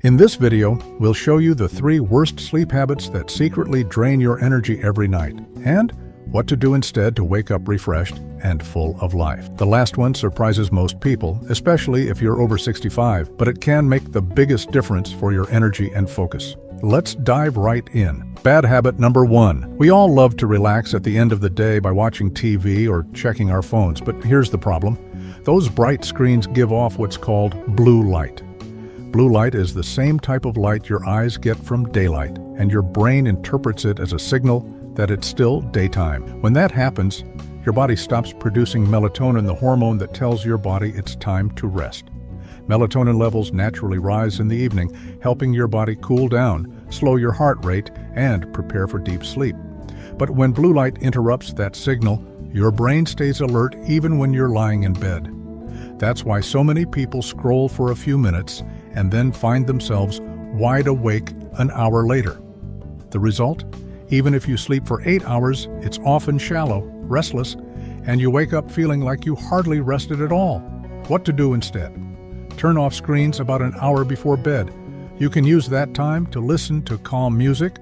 In this video, we'll show you the 3 worst sleep habits that secretly drain your energy every night, and what to do instead to wake up refreshed and full of life. The last one surprises most people, especially if you're over 65, but it can make the biggest difference for your energy and focus. Let's dive right in. Bad habit number 1. We all love to relax at the end of the day by watching TV or checking our phones, but here's the problem. Those bright screens give off what's called blue light. Blue light is the same type of light your eyes get from daylight, and your brain interprets it as a signal that it's still daytime. When that happens, your body stops producing melatonin, the hormone that tells your body it's time to rest. Melatonin levels naturally rise in the evening, helping your body cool down, slow your heart rate, and prepare for deep sleep. But when blue light interrupts that signal, your brain stays alert even when you're lying in bed. That's why so many people scroll for a few minutes and then find themselves wide awake an hour later. The result? Even if you sleep for 8 hours, it's often shallow, restless, and you wake up feeling like you hardly rested at all. What to do instead? Turn off screens about an hour before bed. You can use that time to listen to calm music,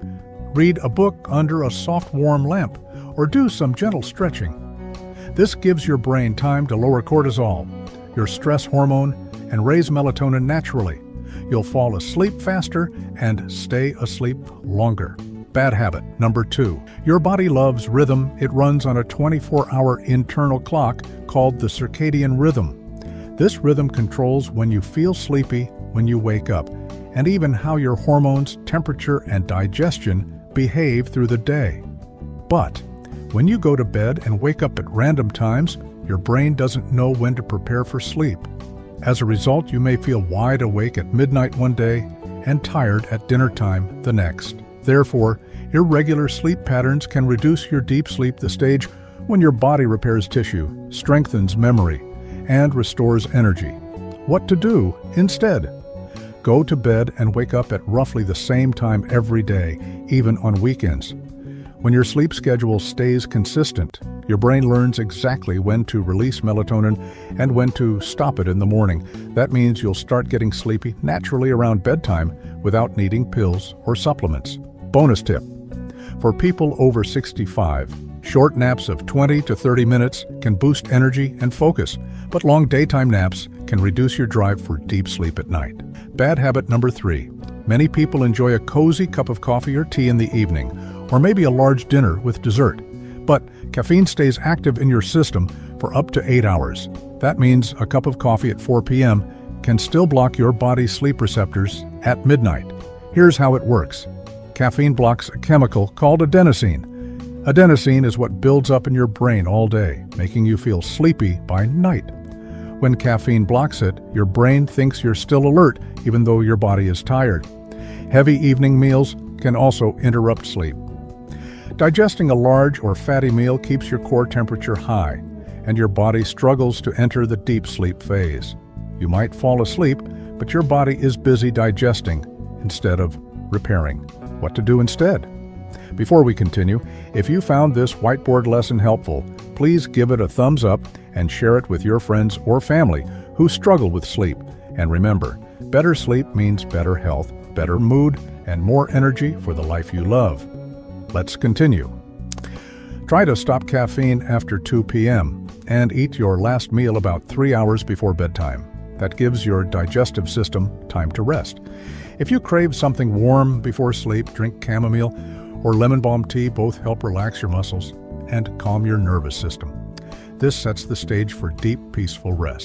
read a book under a soft warm lamp, or do some gentle stretching. This gives your brain time to lower cortisol, your stress hormone, and raise melatonin naturally. You'll fall asleep faster and stay asleep longer. Bad habit number 2. Your body loves rhythm. It runs on a 24-hour internal clock called the circadian rhythm. This rhythm controls when you feel sleepy, when you wake up, and even how your hormones, temperature, and digestion behave through the day. But when you go to bed and wake up at random times, your brain doesn't know when to prepare for sleep. As a result, you may feel wide awake at midnight one day and tired at dinner time the next. Therefore, irregular sleep patterns can reduce your deep sleep, the stage when your body repairs tissue, strengthens memory, and restores energy. What to do instead? Go to bed and wake up at roughly the same time every day, even on weekends. When your sleep schedule stays consistent, your brain learns exactly when to release melatonin and when to stop it in the morning. That means you'll start getting sleepy naturally around bedtime without needing pills or supplements. Bonus tip: for people over 65, short naps of 20 to 30 minutes can boost energy and focus, but long daytime naps can reduce your drive for deep sleep at night. Bad habit number 3. Many people enjoy a cozy cup of coffee or tea in the evening, or maybe a large dinner with dessert. But caffeine stays active in your system for up to 8 hours. That means a cup of coffee at 4 p.m. can still block your body's sleep receptors at midnight. Here's how it works. Caffeine blocks a chemical called adenosine. Adenosine is what builds up in your brain all day, making you feel sleepy by night. When caffeine blocks it, your brain thinks you're still alert even though your body is tired. Heavy evening meals can also interrupt sleep. Digesting a large or fatty meal keeps your core temperature high, and your body struggles to enter the deep sleep phase. You might fall asleep, but your body is busy digesting instead of repairing. What to do instead? Before we continue, if you found this whiteboard lesson helpful, please give it a thumbs up and share it with your friends or family who struggle with sleep. And remember, better sleep means better health, better mood, and more energy for the life you love. Let's continue. Try to stop caffeine after 2 p.m. and eat your last meal about 3 hours before bedtime. That gives your digestive system time to rest. If you crave something warm before sleep, drink chamomile or lemon balm tea. Both help relax your muscles and calm your nervous system. This sets the stage for deep, peaceful rest.